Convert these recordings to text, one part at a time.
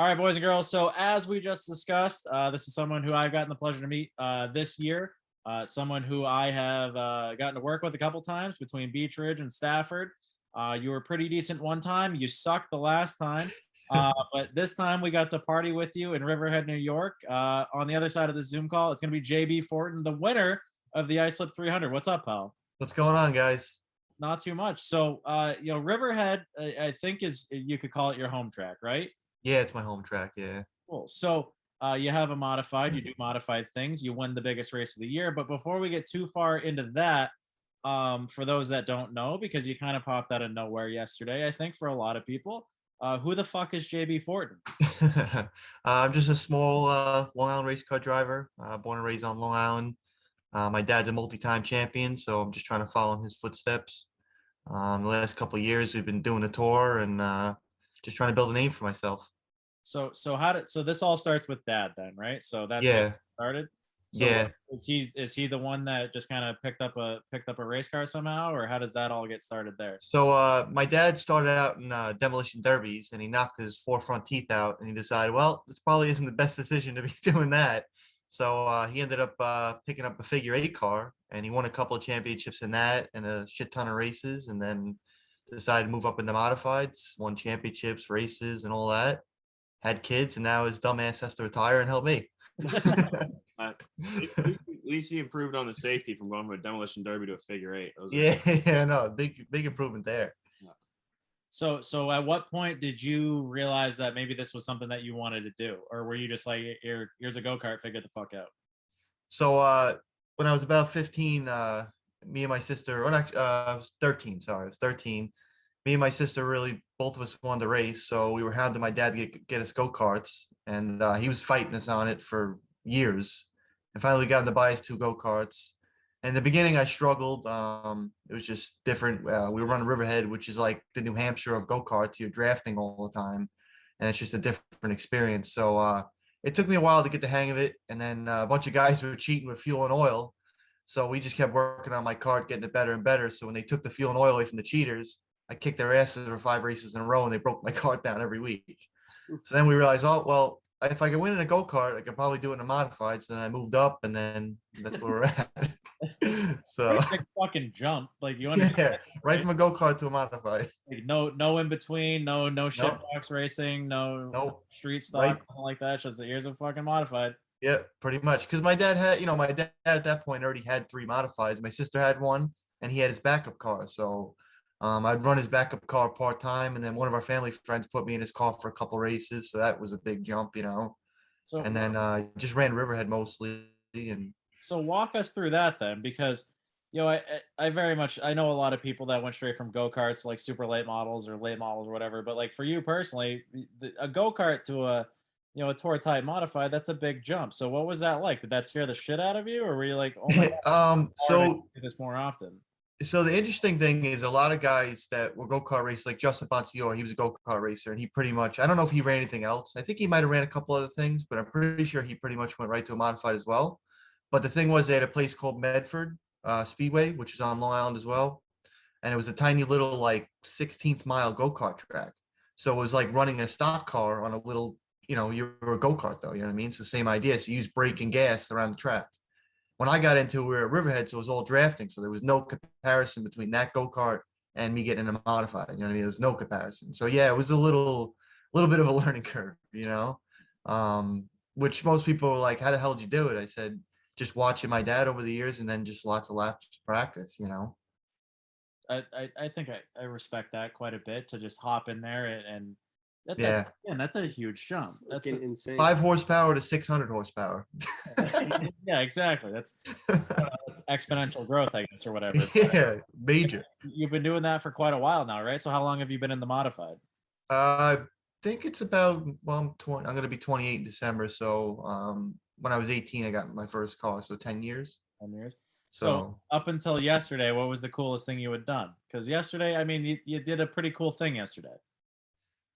All right, boys and girls. So as we just discussed, this is someone who I've gotten the pleasure to meet this year. Someone who I have gotten to work with a couple times between Beech Ridge and Stafford. You were pretty decent one time. You sucked the last time. But this time we got to party with you in Riverhead, New York. On the other side of the Zoom call, it's going to be JB Fortin, the winner of the Islip 300. What's up, pal? What's going on, guys? Not too much. So, Riverhead, I think is you could call it your home track, right? Yeah, it's my home track. Yeah. Cool. So you have a modified, you do modified things, you win the biggest race of the year. But before we get too far into that, for those that don't know, because you kind of popped out of nowhere yesterday, I think for a lot of people, who the fuck is JB Fortin? I'm just a small Long Island race car driver, born and raised on Long Island. My dad's a multi-time champion, so I'm just trying to follow in his footsteps. The last couple of years, we've been doing a tour and just trying to build a name for myself. So this all starts with dad then, right? So that's how it Yeah, started. So yeah. is he the one that just kind of picked up a race car somehow, or how does that all get started there? So my dad started out in demolition derbies, and he knocked his four front teeth out, and he decided, well, this probably isn't the best decision to be doing that. So he ended up picking up a figure eight car, and he won a couple of championships in that and a shit ton of races, and then decided to move up into modifieds, won championships, races, and all that. Had kids, and now his dumbass has to retire and help me. At least he improved on the safety from going from a demolition derby to a figure eight. Yeah, no, big improvement there. So at what point did you realize that maybe this was something that you wanted to do, or were you just like, here's a go-kart, figure the fuck out? So when I was about 15, me and my sister, or not, I was 13. Sorry, I was 13. Me and my sister really, both of us wanted to race, so we were hounding my dad to get us go-karts, and he was fighting us on it for years. And finally, we got him to buy us two go-karts. In the beginning, I struggled. It was just different. We were running Riverhead, which is like the New Hampshire of go-karts. You're drafting all the time, and it's just a different experience. So it took me a while to get the hang of it. And then a bunch of guys were cheating with fuel and oil. So we just kept working on my cart, getting it better and better. So when they took the fuel and oil away from the cheaters, I kicked their asses for 5 races in a row, and they broke my cart down every week. So then we realized, oh, well, if I can win in a go-kart, I could probably do it in a modified. So then I moved up, and then that's where we're at. So Pretty big fucking jump. Like you understand, yeah, right from a go-kart to a modified. like no in between, no shit Nope. box racing, no Nope. street stock, Right. nothing like that. Just here's a fucking modified. Yeah, pretty much. Because my dad had, my dad at that point already had 3 modifieds. My sister had one, and he had his backup car. So I'd run his backup car part-time, and then one of our family friends put me in his car for a couple races. So that was a big jump. So And then just ran Riverhead mostly. And so walk us through that then, because I very much, I know a lot of people that went straight from go-karts to like super late models or late models or whatever, but like for you personally, a go-kart to a tour type modified, that's a big jump. So what was that like? Did that scare the shit out of you, or were you like, oh my god, so do this more often? So the interesting thing is a lot of guys that were go-kart racers, like Justin Bonsignore, he was a go-kart racer, and he pretty much, I don't know if he ran anything else. I think he might have ran a couple other things, but I'm pretty sure he pretty much went right to a modified as well. But the thing was, they had a place called Medford Speedway, which is on Long Island as well. And it was a tiny little like 16th mile go-kart track. So it was like running a stock car on a little, you're a go-kart though, you know what I mean? So same idea. So you use brake and gas around the track. When I got into it, we were at Riverhead, so it was all drafting. So there was no comparison between that go-kart and me getting a modified. You know what I mean? There was no comparison. So yeah, it was a little bit of a learning curve, which most people were like, how the hell did you do it? I said, just watching my dad over the years and then just lots of laps practice. I think I respect that quite a bit, to just hop in there and Yeah. that's a huge jump. That's insane. 5 horsepower to 600 horsepower. yeah, exactly. That's exponential growth, I guess, or whatever. Yeah, major. You've been doing that for quite a while now, right? So how long have you been in the modified? I think it's about, well, I'm going to be 28 in December. So when I was 18, I got my first car. So 10 years. 10 years. So So up until yesterday, what was the coolest thing you had done? Because yesterday, I mean, you did a pretty cool thing yesterday.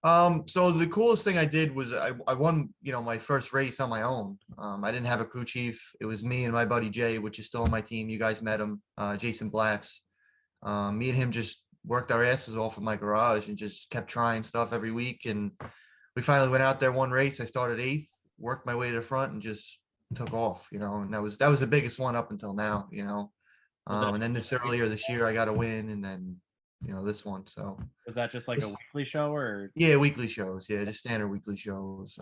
So the coolest thing I did was I won, my first race on my own. I didn't have a crew chief. It was me and my buddy Jay, which is still on my team. You guys met him, Jason Blatz. Me and him just worked our asses off in my garage and just kept trying stuff every week. And we finally went out there one race. I started 8th, worked my way to the front, and just took off. And that was the biggest one up until now. And then earlier this year I got a win, and then this one. So was that just like a weekly show or? Yeah, weekly shows. Yeah, just standard weekly shows.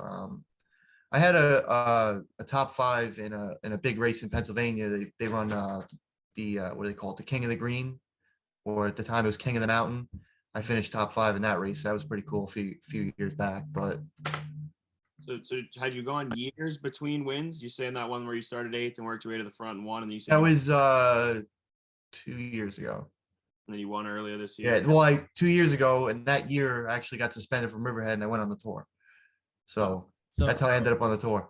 I had a top 5 in a big race in Pennsylvania. They run what do they call it? The King of the Green, or at the time it was King of the Mountain. I finished top 5 in that race. That was pretty cool a few years back. But so had you gone years between wins? You saying that one where you started 8th and worked your way to the front and won, and then you said that was 2 years ago. and then you won earlier this year. Yeah, well, 2 years ago, and that year I actually got suspended from Riverhead, and I went on the tour. So that's how I ended up on the tour.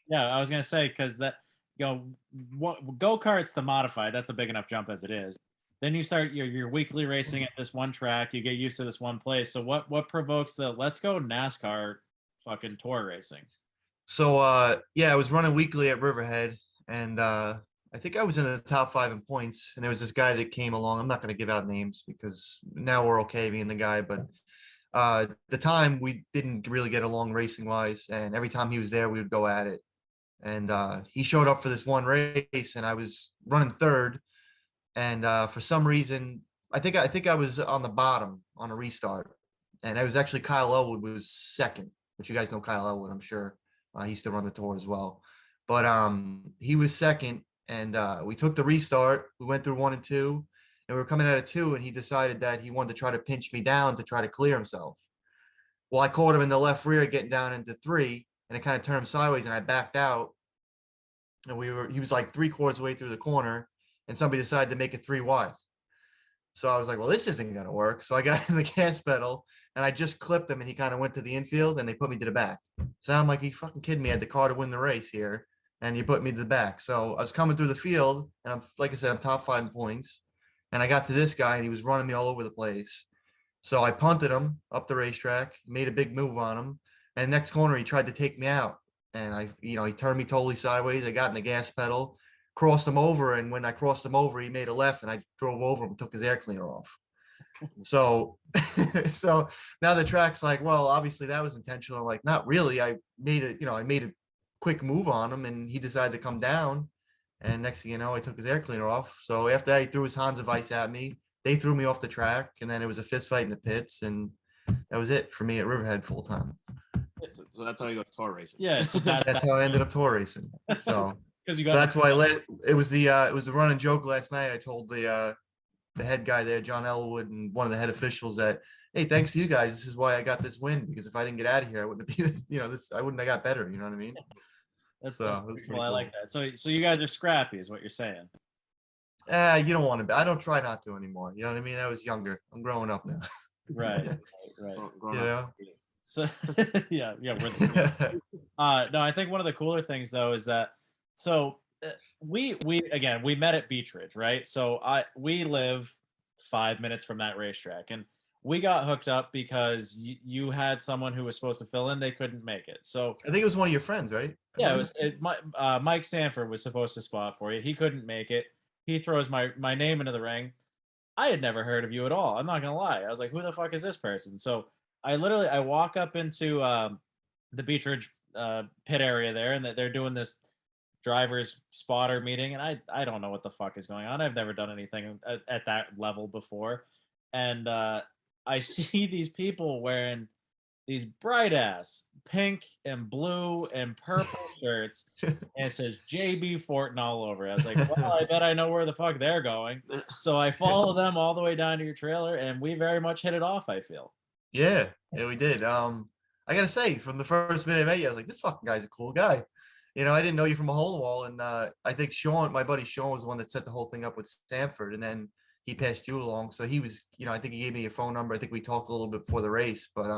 Yeah, I was gonna say, because that go-karts, the modified, that's a big enough jump as it is. Then you start your weekly racing at this one track. You get used to this one place. So what provokes the let's go NASCAR fucking tour racing? So I was running weekly at Riverhead, and I think I was in the top 5 in points. And there was this guy that came along. I'm not going to give out names because now we're okay being the guy, but at the time we didn't really get along racing wise, and every time he was there we would go at it. And he showed up for this one race, and I was running 3rd. And for some reason, I think I was on the bottom on a restart, and it was actually Kyle Elwood was 2nd, which you guys know Kyle Elwood, I'm sure. He used to run the tour as well, but he was 2nd, and we took the restart. We went through 1 and 2, and we were coming out of 2, and he decided that he wanted to try to pinch me down to try to clear himself. Well, I caught him in the left rear getting down into 3, and it kind of turned him sideways, and I backed out, and he was like 3/4 way through the corner, and somebody decided to make it 3 wide. So I was like, well, this isn't going to work. So I got in the gas pedal, and I just clipped him, and he kind of went to the infield, and they put me to the back. So I'm like, you fucking kidding me? I had the car to win the race here, and you put me to the back. So I was coming through the field, and like I said, I'm top 5 in points. And I got to this guy, and he was running me all over the place. So I punted him up the racetrack, made a big move on him. And next corner, he tried to take me out. And he turned me totally sideways. I got in the gas pedal, crossed him over, and when I crossed him over, he made a left, and I drove over him and took his air cleaner off. So now the track's like, well, obviously that was intentional. Like, not really. I made a quick move on him, and he decided to come down, and next thing you know, I took his air cleaner off. So after that, he threw his Hans of Ice at me. They threw me off the track, and then it was a fist fight in the pits, and that was it for me at Riverhead full time. So that's how you go to tour racing. Yeah, so That's how I ended up tour racing. So because you So got that's why it was the running joke last night. I told the head guy there, John Elwood, and one of the head officials that, hey, thanks to you guys, this is why I got this win, because if I didn't get out of here, I wouldn't have been, I wouldn't have got better. You know what I mean? that's So it was pretty cool. I cool. like that. So you guys are scrappy, is what you're saying. You don't want to be. I don't try not to anymore. You know what I mean? I was younger. I'm growing up now. Right. Growing You up. know? So yeah. No, I think one of the cooler things though is that we met at Beach Ridge, right? So we live 5 minutes from that racetrack, and we got hooked up because you had someone who was supposed to fill in. They couldn't make it. So I think it was one of your friends, right? yeah, Mike Sanford was supposed to spot for you. He couldn't make it. He throws my name into the ring. I had never heard of you at all. I'm not gonna lie. I was like, who the fuck is this person? So I walk up into the Beach Ridge pit area there, and they're doing this driver's spotter meeting, and I don't know what the fuck is going on. I've never done anything at that level before, and I see these people wearing these bright ass pink and blue and purple shirts, and it says JB Fortin all over it. I was like, well, I bet I know where the fuck they're going. So I follow them all the way down to your trailer, and we very much hit it off, I feel. Yeah, we did. I gotta say, from the first minute I met you, I was like, this fucking guy's a cool guy. I didn't know you from a hole in the wall, and I think Sean, my buddy Sean, was the one that set the whole thing up with Stanford, and then he passed you along. So he was, I think he gave me your phone number. I think we talked a little bit before the race, but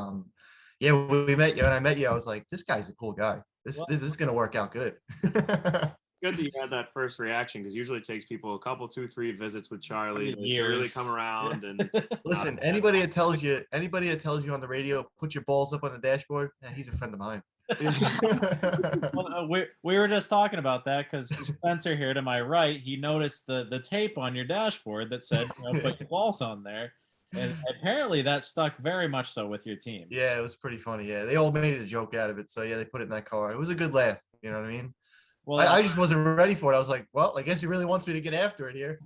yeah, when we met you and I met you, I was like, this guy's a cool guy. This is gonna work out good. Good that you had that first reaction, because usually it takes people a couple, 2, 3 visits with Charlie to Years. really come around. And Listen, anybody that tells you on the radio, put your balls up on the dashboard, he's a friend of mine. Well, we were just talking about that because Spencer here to my right, he noticed the tape on your dashboard that said, put your balls on there. And apparently that stuck very much so with your team. Yeah, it was pretty funny. Yeah, they all made a joke out of it. So yeah, they put it in that car. It was a good laugh. You know what I mean? Well, I just wasn't ready for it. I was like, well, I guess he really wants me to get after it here.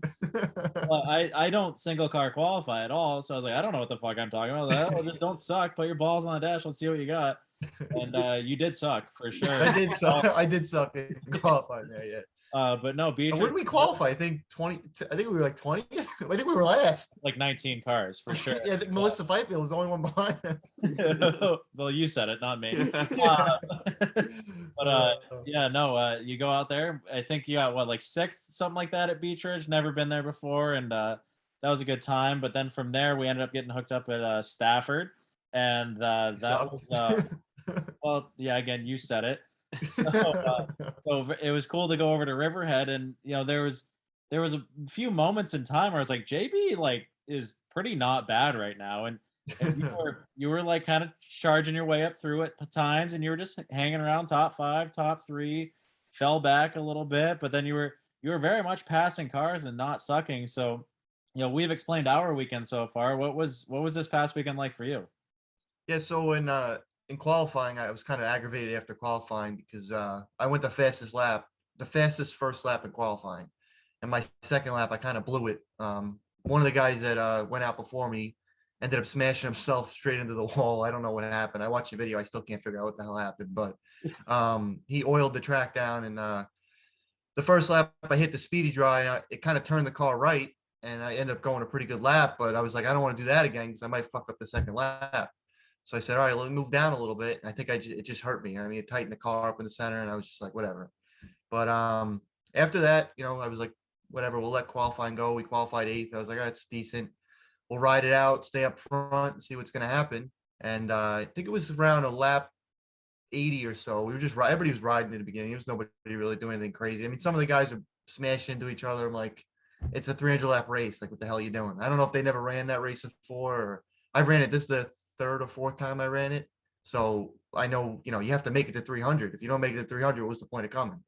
well, I don't single car qualify at all, so I was like, I don't know what the fuck I'm talking about. I was like, oh, just don't suck. Put your balls on the dash. Let's see what you got. And you did suck for sure. I did suck. I did suck in qualifying there. Yeah. But no, Beatrice. Where did we qualify? I think 20. I think we were like 20th. I think we were last. Like 19 cars for sure. Yeah, I think Melissa Fifield was the only one behind us. Well, you said it, not me. Yeah. But yeah, no, you go out there. I think you got what, like sixth, something like that at Beach Ridge. Never been there before, and that was a good time. But then from there, we ended up getting hooked up at Stafford, and that was well, yeah. Again, you said it. So it was cool to go over to Riverhead, and there was a few moments in time where I was like, JB like is pretty not bad right now, and you were like kind of charging your way up through it at times, and you were just hanging around top 5, top 3, fell back a little bit, but then you were very much passing cars and not sucking. So we've explained our weekend so far. What was this past weekend like for you? Yeah, so in qualifying, I was kind of aggravated after qualifying because I went the fastest first lap in qualifying, and my second lap I kind of blew it. One of the guys that went out before me ended up smashing himself straight into the wall. I don't know what happened. I watched the video. I still can't figure out what the hell happened, but he oiled the track down, and the first lap I hit the speedy dry, and it kind of turned the car right, and I ended up going a pretty good lap. But I was like, I don't want to do that again because I might fuck up the second lap. So I said, all right, let me move down a little bit. And I think it just hurt me. I mean, it tightened the car up in the center, and I was just like, whatever. But after that, I was like, whatever, we'll let qualifying go. We qualified 8th. I was like, all right, it's decent. We'll ride it out, stay up front, and see what's going to happen. And I think it was around a lap 80 or so. We were just everybody was riding in the beginning. There was nobody really doing anything crazy. I mean, some of the guys are smashing into each other. I'm like, it's a 300 lap race. Like, what the hell are you doing? I don't know if they never ran that race before, or I ran it. This is the 3rd or 4th time I ran it. So I know, you have to make it to 300. If you don't make it to 300, what's the point of coming?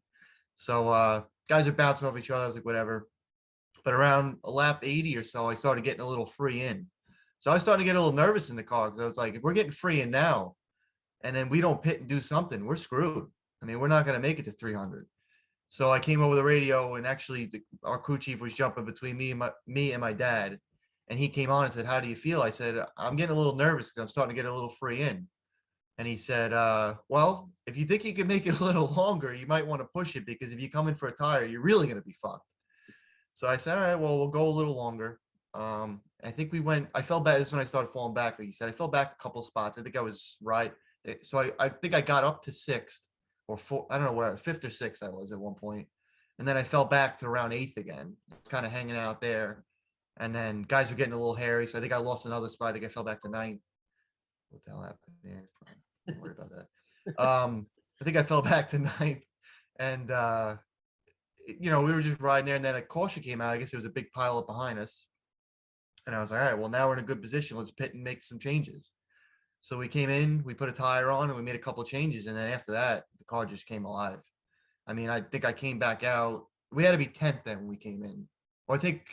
So guys are bouncing off each other. I was like, whatever. But around a lap 80 or so, I started getting a little free in. So I was starting to get a little nervous in the car because I was like, if we're getting free in now, and then we don't pit and do something, we're screwed. I mean, we're not going to make it to 300. So I came over the radio, and actually our crew chief was jumping between me and my dad. And he came on and said, how do you feel? I said, I'm getting a little nervous because I'm starting to get a little free in. And he said, well, if you think you can make it a little longer, you might want to push it, because if you come in for a tire, you're really going to be fucked. So I said, all right, well, we'll go a little longer. I think I fell back. This is when I started falling back. Like he said, I fell back a couple of spots. I think I was right. So I think I got up to 6th or 4th. I don't know where, 5th or 6th I was at one point. And then I fell back to around 8th again, kind of hanging out there. And then guys were getting a little hairy. So I think I lost another spot. I think I fell back to 9th. What the hell happened there? Don't worry about that. I think I fell back to 9th. And, we were just riding there. And then a caution came out. I guess there was a big pile up behind us. And I was like, all right, well, now we're in a good position. Let's pit and make some changes. So we came in, we put a tire on, and we made a couple of changes. And then after that, the car just came alive. I mean, I think I came back out. We had to be 10th then when we came in. Or I think,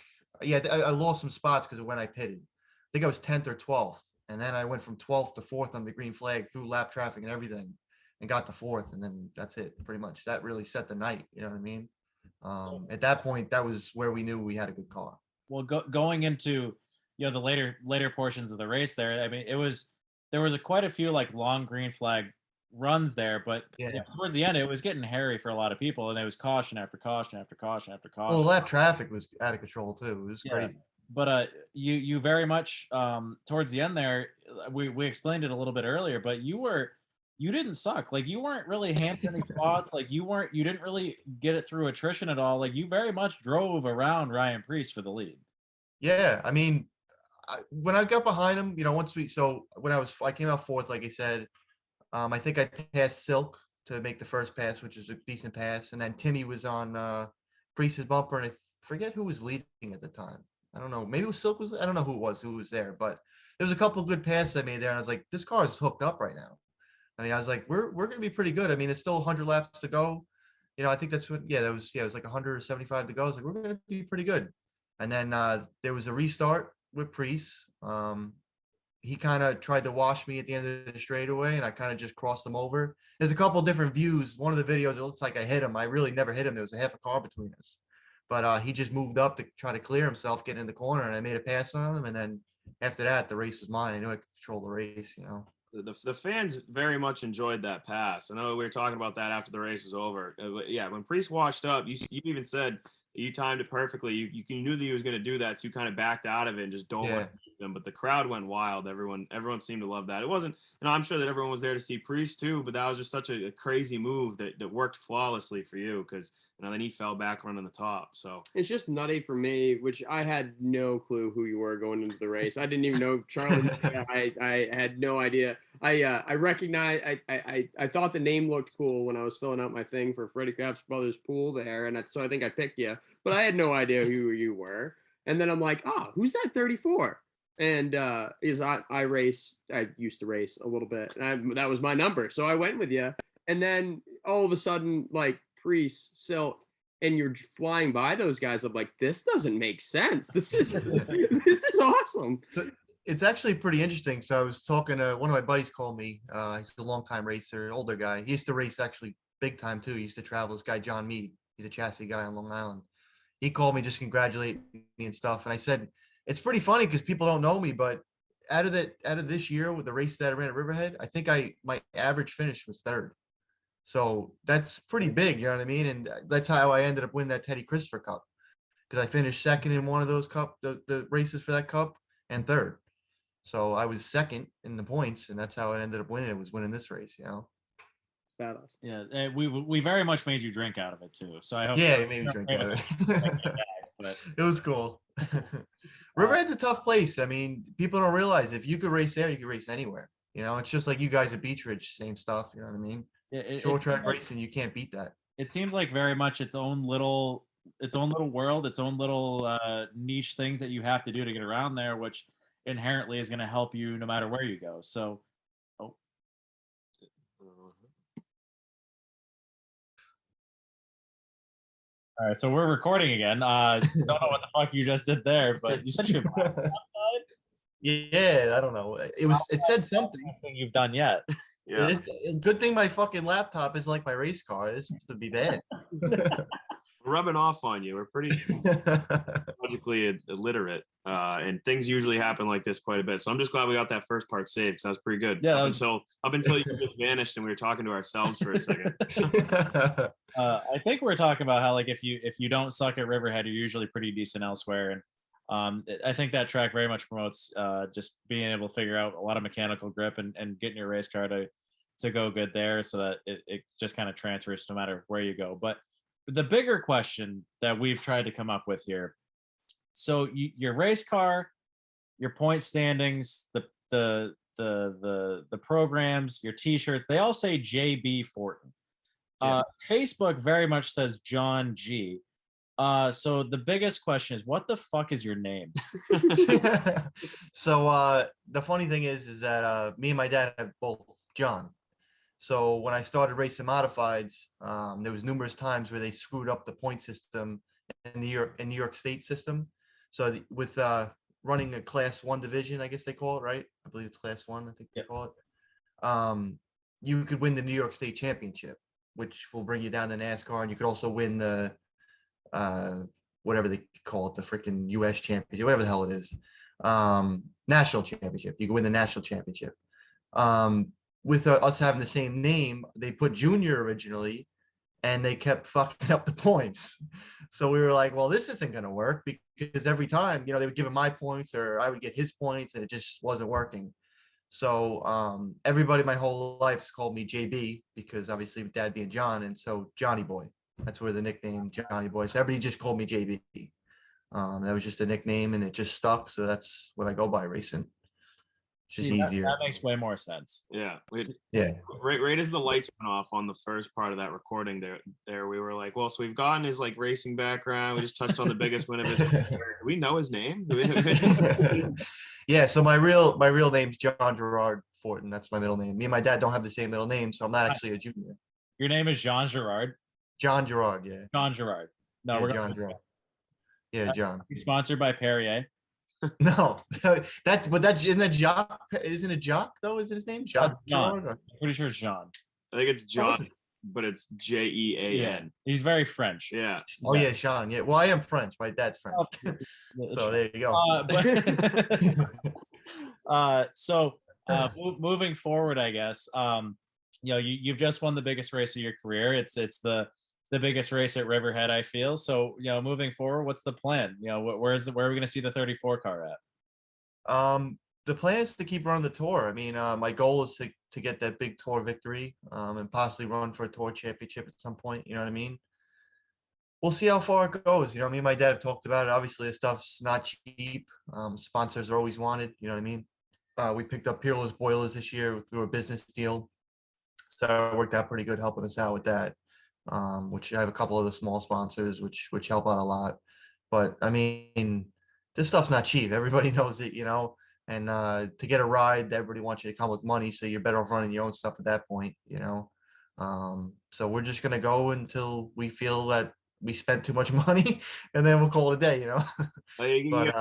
yeah, I lost some spots because of when I pitted. I think I was 10th or 12th. And then I went from 12th to 4th on the green flag through lap traffic and everything, and got to 4th. And then that's it, pretty much. That really set the night. You know what I mean? At that point, that was where we knew we had a good car. Well, going into the later portions of the race there, I mean, there was quite a few like long green flag runs there, but towards the end it was getting hairy for a lot of people, and it was caution after caution after caution after caution. Well, lap traffic was out of control too. It was crazy. But you very much towards the end there, we explained it a little bit earlier, but you didn't suck. Like, you weren't really hamstring spots. Like, you didn't really get it through attrition at all. Like, you very much drove around Ryan Preece for the lead. Yeah, I mean, when I got behind him, when I came out 4th, like I said, I think I passed Silk to make the first pass, which was a decent pass. And then Timmy was on Preece's bumper, and I forget who was leading at the time. I don't know. Maybe it was Silk. I don't know who was there, but there was a couple of good passes I made there. And I was like, this car is hooked up right now. I mean, I was like, we're going to be pretty good. I mean, it's still 100 laps to go. I think that's what, it was like 175 to go. I was like, we're going to be pretty good. And then there was a restart with Preece. He kind of tried to wash me at the end of the straightaway, and I kind of just crossed him over. There's a couple different views. One of the videos, it looks like I hit him. I really never hit him. There was a half a car between us, but he just moved up to try to clear himself, getting in the corner, and I made a pass on him. And then after that, the race was mine. I knew I could control the race, you know. The fans very much enjoyed that pass. I know we were talking about that after the race was over. Yeah, when Priest washed up, you even said you timed it perfectly. You knew that he was going to do that, so you kind of backed out of it and just don't let him. But the crowd went wild. Everyone seemed to love that. It wasn't, I'm sure that everyone was there to see Priest too, but that was just such a crazy move that worked flawlessly for you because then he fell back running the top. So it's just nutty for me, which I had no clue who you were going into the race. I didn't even know Charlie. I had no idea. I recognized. I thought the name looked cool when I was filling out my thing for Freddie Kraft's brother's pool there, and so I think I picked you, but I had no idea who you were. And then I'm like, who's that 34? And I used to race a little bit, and that was my number, so I went with you. And then all of a sudden, like Priest, Silk, and you're flying by those guys. I'm like, this doesn't make sense. This is awesome. So it's actually pretty interesting. So I was talking to one of my buddies, called me. He's a longtime racer, older guy. He used to race actually big time too. He used to travel. This guy John Mead. He's a chassis guy on Long Island. He called me, just congratulate me and stuff. And I said, it's pretty funny because people don't know me, but out of this year with the race that I ran at Riverhead, I think my average finish was third. So that's pretty big, you know what I mean? And that's how I ended up winning that Teddy Christopher Cup, because I finished second in one of those the races for that cup, and third. So I was second in the points, and that's how I ended up winning. It was winning this race, you know. It's badass. Yeah, we very much made you drink out of it too. So I hope. Yeah, it made me drink out of it. But it was cool. Riverhead's a tough place. I mean, people don't realize if you could race there, you could race anywhere. You know, it's just like you guys at Beach Ridge, same stuff. You know what I mean? Short track racing, you can't beat that. It seems like very much its own little world, its own little niche things that you have to do to get around there, which inherently is going to help you no matter where you go. So, all right, so we're recording again. Don't know what the fuck you just did there, but you said you have Yeah, I don't know. It said something. Best thing you've done yet. yeah, Good thing my fucking laptop isn't like my race car. This would be bad. we're rubbing off on you. We're pretty logically illiterate, and things usually happen like this quite a bit. So I'm just glad we got that first part saved because that was pretty good. Yeah, up until you just vanished and we were talking to ourselves for a second. I think we're talking about how, like, if you don't suck at Riverhead, you're usually pretty decent elsewhere, and I think that track very much promotes just being able to figure out a lot of mechanical grip and getting your race car to go good there, so that it just kind of transfers no matter where you go. But the bigger question that we've tried to come up with here, so your race car, your point standings, the programs, your t-shirts, they all say JB Fortin. Facebook very much says John G. So the biggest question is, what the fuck is your name? So the funny thing is that me and my dad have both John. So when I started racing modifieds, there was numerous times where they screwed up the point system in New York State system. So with running a Class 1 division, I guess they call it, right? I believe it's Class 1. I think they call it. You could win the New York State Championship, which will bring you down to NASCAR, and you could also win the whatever they call it, the freaking US championship, whatever the hell it is, national championship. You can win the national championship. With us having the same name, they put junior originally, and they kept fucking up the points. So we were like, well, this isn't going to work, because every time, they would give him my points or I would get his points, and it just wasn't working. So everybody my whole life has called me JB, because obviously with dad being John, and so Johnny Boy. That's where the nickname Johnny Boy. So everybody just called me JB. That was just a nickname, and it just stuck. So that's what I go by racing. It's just easier. That makes way more sense. Yeah. Yeah. Right as the lights went off on the first part of that recording there, we were like, well, so we've gotten his like racing background. We just touched on the biggest win of his career. Do we know his name? Yeah. So my real name's John Gerard Fortin. That's my middle name. Me and my dad don't have the same middle name, so I'm not actually a junior. Your name is Jean Gerard? John Gerard, yeah. John Gerard. No, yeah, we're John Gerard. Yeah, John. Sponsored by Perrier. No, that's isn't that Jock? Isn't it Jock though? Is it his name? Jock? John. Gerard? I'm pretty sure it's John. I think it's Oh, John, is it? but it's Jean. He's very French. Yeah. Oh yeah, Sean. Yeah. Well, I am French. My dad's French. It's So Sean. there you go. Moving forward, I guess, you've just won the biggest race of your career. It's the biggest race at Riverhead, I feel. So, moving forward, what's the plan? Where are we going to see the 34 car at? The plan is to keep running the tour. I mean, my goal is to get that big tour victory, and possibly run for a tour championship at some point. You know what I mean? We'll see how far it goes. Me and my dad have talked about it. Obviously, this stuff's not cheap. Sponsors are always wanted. You know what I mean? We picked up Peerless Boilers this year through a business deal. So it worked out pretty good helping us out with that, which I have a couple of the small sponsors, which help out a lot. But I mean, this stuff's not cheap. Everybody knows it, and to get a ride, everybody wants you to come with money. So you're better off running your own stuff at that point, So we're just going to go until we feel that we spent too much money, and then we'll call it a day, You But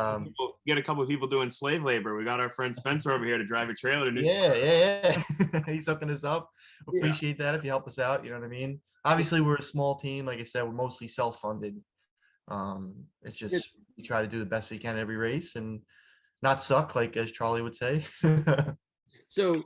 get a couple of people doing slave labor. We got our friend Spencer over here to drive your trailer to New. Yeah. He's hooking us up. Appreciate that if you help us out. You know what I mean? Obviously, we're a small team. Like I said, we're mostly self-funded. It's just we try to do the best we can every race and not suck, like as Charlie would say. So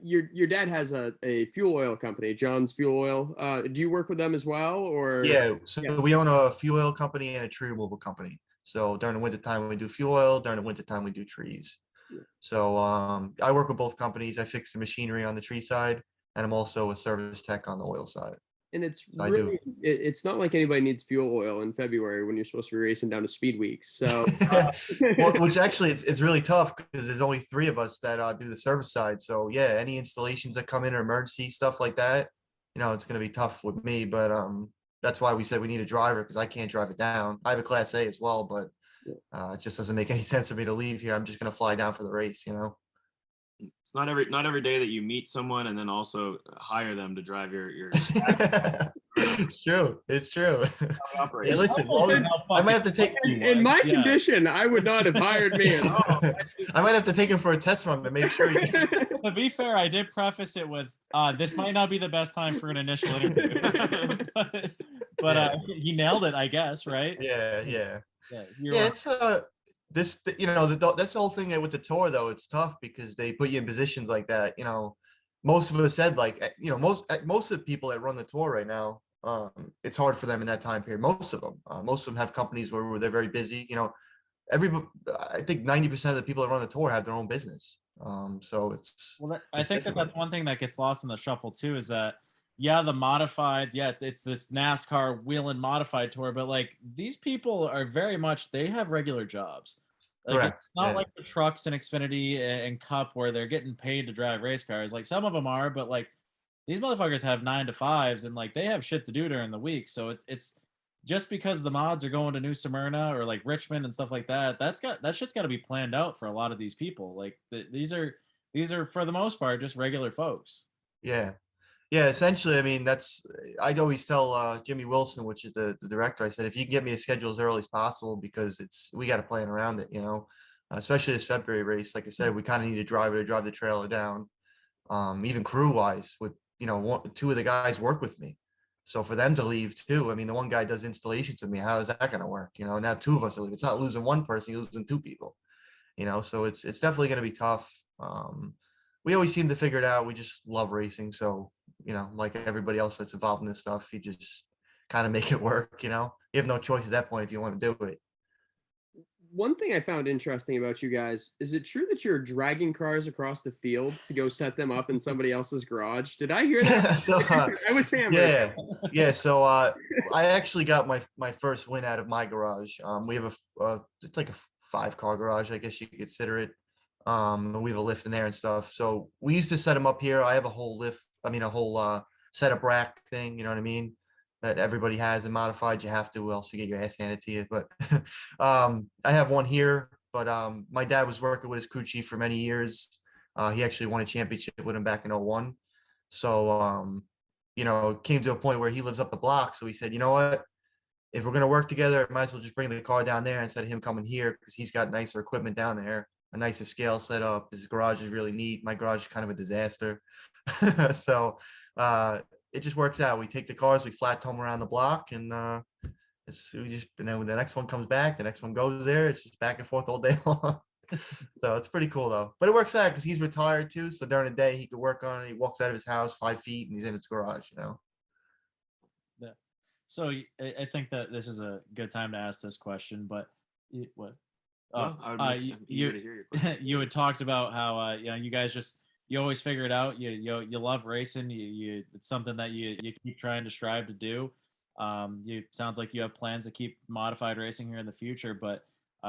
your dad has a fuel oil company, John's Fuel Oil. Do you work with them as well, or? Yeah, so we own a fuel oil company and a tree removal company. So during the wintertime, we do fuel oil. During the wintertime, we do trees. Yeah. So I work with both companies. I fix the machinery on the tree side, and I'm also a service tech on the oil side. And it's I really, it's not like anybody needs fuel oil in February when you're supposed to be racing down to speed weeks. So, which actually it's really tough because there's only 3 of us that do the service side. So yeah, any installations that come in or emergency stuff like that, it's going to be tough with me. But that's why we said we need a driver, because I can't drive it down. I have a Class A as well, but it just doesn't make any sense for me to leave here. I'm just going to fly down for the race, It's not every day that you meet someone and then also hire them to drive your It's true. It's true. Hey, listen, I might have to take in my condition, I would not have hired me at all. I might have to take him for a test run to make sure. To be fair, I did preface it with, this might not be the best time for an initial interview, but he nailed it, I guess, right? Yeah. Right. It's that's the whole thing with the tour, though. It's tough because they put you in positions like that. Most of us said, like, most of the people that run the tour right now, it's hard for them in that time period. Most of them have companies where they're very busy. I think 90% of the people that run the tour have their own business. So it's. Well, I think that's one thing that gets lost in the shuffle too, is that the modifieds, it's this NASCAR wheel and modified tour, but like these people are very much, they have regular jobs. Like, correct. It's not like the trucks in Xfinity and Cup where they're getting paid to drive race cars. Like some of them are, but like these motherfuckers have 9 to 5s and like they have shit to do during the week. So it's just because the mods are going to New Smyrna or like Richmond and stuff like that. That shit's got to be planned out for a lot of these people. Like these are for the most part just regular folks. Yeah, essentially, I mean, I'd always tell Jimmy Wilson, which is the director, I said, if you can get me a schedule as early as possible, because we got to plan around it, especially this February race. Like I said, we kind of need a driver to drive the trailer down, even crew wise with, 2 of the guys work with me. So for them to leave too, I mean, the one guy does installations with me. How is that going to work? Now 2 of us leave. It's not losing 1 person, you're losing 2 people, so it's definitely going to be tough. We always seem to figure it out. We just love racing. So, like everybody else that's involved in this stuff, you just kind of make it work, You have no choice at that point if you want to do it. One thing I found interesting about you guys, is it true that you're dragging cars across the field to go set them up in somebody else's garage? Did I hear that? So, I was hammered. Yeah. So I actually got my first win out of my garage. We have it's like a 5-car garage, I guess you could consider it. We have a lift in there and stuff. So we used to set them up here. I have a whole setup rack thing, you know what I mean, that everybody has in modified. You have to, else you get your ass handed to you. But I have one here, but my dad was working with his crew chief for many years. He actually won a championship with him back in 2001. So, it came to a point where he lives up the block. So he said, you know what, if we're going to work together, I might as well just bring the car down there instead of him coming here, because he's got nicer equipment down there, a nicer scale set up. His garage is really neat. My garage is kind of a disaster. So it just works out. We take the cars, we flat tow them around the block, and and then when the next one comes back, the next one goes there. It's just back and forth all day long. So it's pretty cool though. But it works out because he's retired too. So during the day he could work on it. He walks out of his house 5 feet and he's in his garage, you know. Yeah. So I think that this is a good time to ask this question, but what? No, I would be eager to hear your question. You had talked about how you know, you guys you always figure it out. You love racing. It's something that you keep trying to strive to do. Sounds like you have plans to keep modified racing here in the future, but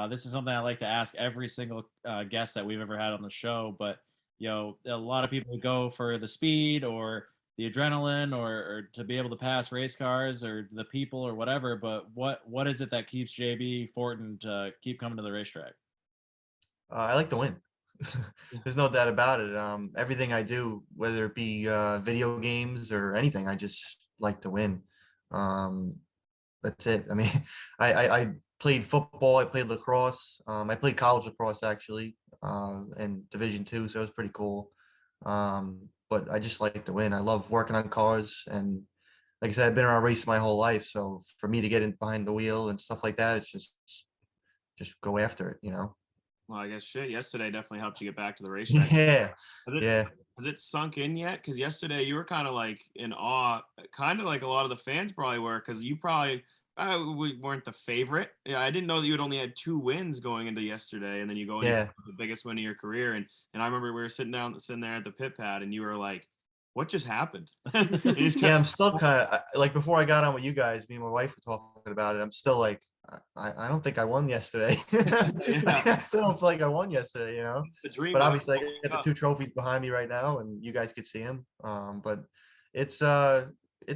this is something I like to ask every single guest that we've ever had on the show. But you know, a lot of people go for the speed or the adrenaline or to be able to pass race cars or the people or whatever. But what is it that keeps JB Fortin to keep coming to the racetrack? I like to win. There's no doubt about it. Everything I do, whether it be video games or anything, I just like to win. That's it. I mean, I played football, I played lacrosse, I played college lacrosse actually, and Division II, so it was pretty cool. But I just like to win. I love working on cars, and like I said, I've been around racing my whole life. So for me to get in behind the wheel and stuff like that, it's just go after it, you know. Well, I guess shit. Yesterday definitely helped you get back to the racetrack. Yeah, Has it, yeah. has it sunk in yet? Because yesterday you were kind of like in awe, kind of like a lot of the fans probably were, because you probably weren't the favorite. Yeah, I didn't know that you had only had 2 wins going into yesterday, and then you go into Yeah. the biggest win of your career. And I remember we were sitting there at the pit pad, and you were like, "What just happened?" You just Yeah, kept I'm still kind of like before I got on with you guys, me and my wife were talking about it. I'm still like, I don't think I won yesterday. Yeah. I still don't feel like I won yesterday, you know. the dream. But of- obviously, I got the 2 trophies behind me right now, and you guys could see them. But it's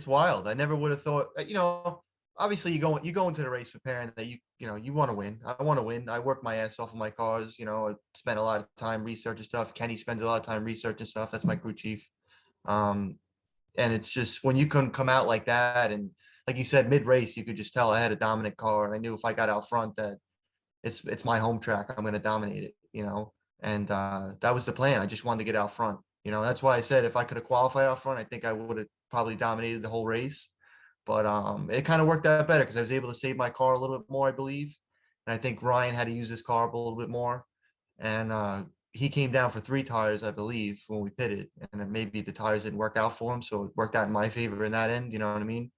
wild. I never would have thought, you know. Obviously, you go into the race preparing that you know you want to win. I want to win. I work my ass off of my cars. You know, I spend a lot of time researching stuff. Kenny spends a lot of time researching stuff. That's my crew chief. Um, and it's just when you can come out like that, and like you said, mid race, you could just tell I had a dominant car, and I knew if I got out front that it's my home track. I'm going to dominate it, you know. And that was the plan. I just wanted to get out front. You know, that's why I said if I could have qualified out front, I think I would have probably dominated the whole race. But it kind of worked out better because I was able to save my car a little bit more, I believe. And I think Ryan had to use his car a little bit more. And he came down for 3 tires, I believe, when we pitted. And then maybe the tires didn't work out for him. So it worked out in my favor in that end. You know what I mean?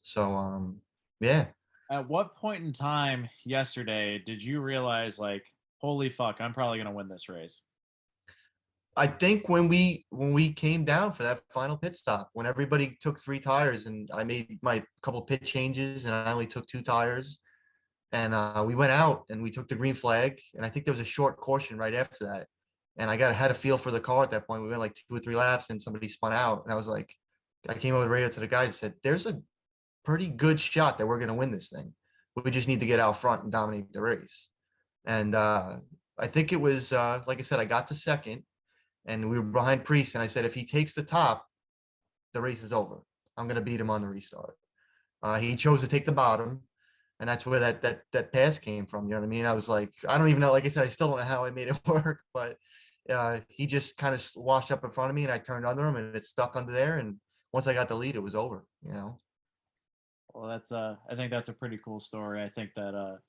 So, yeah. At what point in time yesterday did you realize, like, holy fuck, I'm probably gonna win this race? I think when we came down for that final pit stop, when everybody took 3 tires and I made my couple pit changes and I only took 2 tires, and we went out and we took the green flag, and I think there was a short caution right after that, and had a feel for the car at that point. We went like 2 or 3 laps and somebody spun out, and I was like, I came over the radio to the guys and said, "There's a pretty good shot that we're going to win this thing. We just need to get out front and dominate the race." And I think it was like I said, I got to second. And we were behind Priest, and I said, if he takes the top, the race is over. I'm going to beat him on the restart. He chose to take the bottom, and that's where that pass came from. You know what I mean? I was like, I don't even know. Like I said, I still don't know how I made it work, but he just kind of washed up in front of me, and I turned under him, and it stuck under there. And once I got the lead, it was over. You know? Well, that's I think that's a pretty cool story. I think that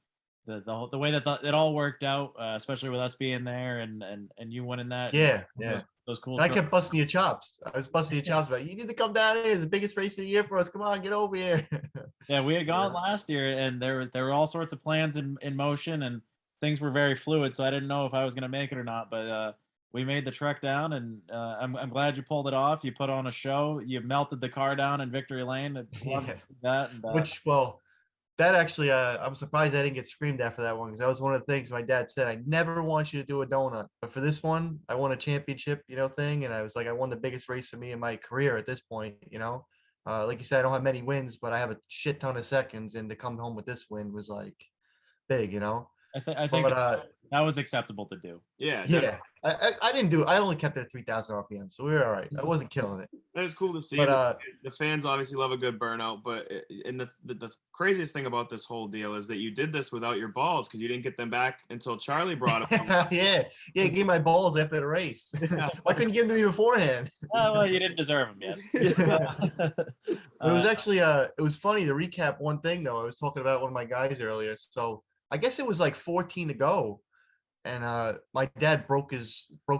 the way that it all worked out, especially with us being there and you winning that. Yeah, yeah. Those cool. And I kept busting your chops. I was busting your chops about, you need to come down here. It's the biggest race of the year for us. Come on, get over here. Yeah, we had gone last year, and there were all sorts of plans in motion, and things were very fluid. So I didn't know if I was going to make it or not. But we made the trek down, and I'm glad you pulled it off. You put on a show. You melted the car down in Victory Lane. Love to see that. And, Which, well, that actually, I'm surprised I didn't get screamed at for that one, because that was one of the things my dad said. I never want you to do a donut, but for this one, I won a championship, you know, thing, and I was like, I won the biggest race of me in my career at this point, you know. Like you said, I don't have many wins, but I have a shit ton of seconds, and to come home with this win was like big, you know. I think But That was acceptable to do. Yeah, Yeah, I didn't do. I only kept it at 3,000 RPM, so we were all right. I wasn't killing it. It was cool to see. But The fans obviously love a good burnout, but and the craziest thing about this whole deal is that you did this without your balls because you didn't get them back until Charlie brought them. yeah, he gave my balls after the race. Why couldn't you give them to me beforehand? Oh, well, you didn't deserve them yet. But it was actually it was funny to recap one thing though. I was talking about one of my guys earlier. So I guess it was like 14 to go. And my dad broke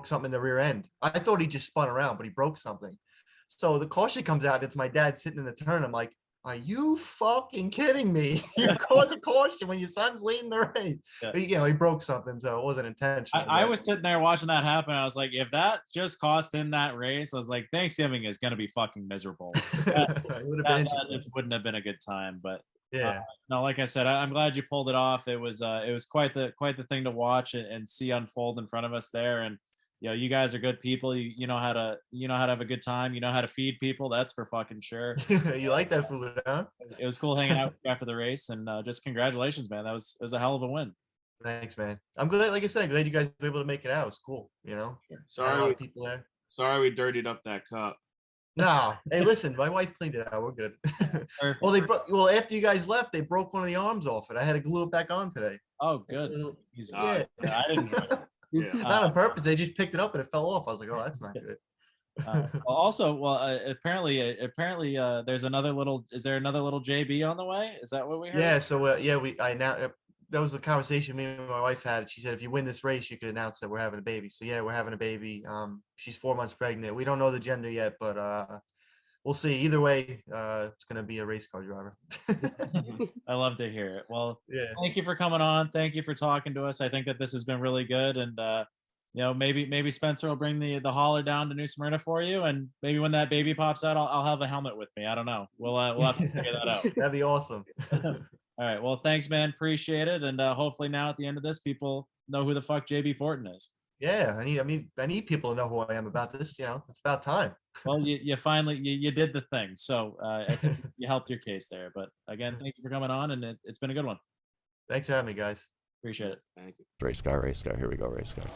something in the rear end. I thought he just spun around, but he broke something. So the caution comes out. It's my dad sitting in the turn. I'm like, are you fucking kidding me? You cause a caution when your son's leading the race. Yeah. But, he broke something, so it wasn't intentional. I was sitting there watching that happen. I was like, if that just cost him that race, I was like, Thanksgiving is going to be fucking miserable. It would have been That interesting. just wouldn't have been a good time. But Yeah. no, like I said, I'm glad you pulled it off. It was quite the thing to watch and see unfold in front of us there. And you guys are good people. You know how to have a good time. You know how to feed people. That's for fucking sure. You like that food, huh? It was cool hanging out with you after the race, and just congratulations, man. It was a hell of a win. Thanks, man. I'm glad, like I said, glad you guys were able to make it out. It was cool, Had a lot Sorry, of people there. sorry we dirtied up that cup. No, hey, listen, my wife cleaned it out. We're good. Well, after you guys left, they broke one of the arms off it. I had to glue it back on today. Oh, good. Easy. Yeah. I didn't. Yeah. Not on purpose. They just picked it up and it fell off. I was like, oh, that's not good. Apparently, there's another little. Is there another little JB on the way? Is that what we heard? Yeah. So that was the conversation me and my wife had. She said, if you win this race, you could announce that we're having a baby. So yeah, we're having a baby. She's 4 months pregnant. We don't know the gender yet, but we'll see. Either way, it's gonna be a race car driver. I love to hear it. Well, Yeah. thank you for coming on. Thank you for talking to us. I think that this has been really good, and maybe Spencer will bring the hauler down to New Smyrna for you, and maybe when that baby pops out, I'll have a helmet with me. I don't know. We'll have to figure that out. That'd be awesome. All right. Well, thanks, man. Appreciate it, and hopefully now at the end of this, people know who the fuck JB Fortin is. Yeah, I need people to know who I am about this. It's about time. Well, you finally you did the thing, so I think you helped your case there. But again, thank you for coming on, and it's been a good one. Thanks for having me, guys. Appreciate it. Thank you. Race car. Here we go, race car.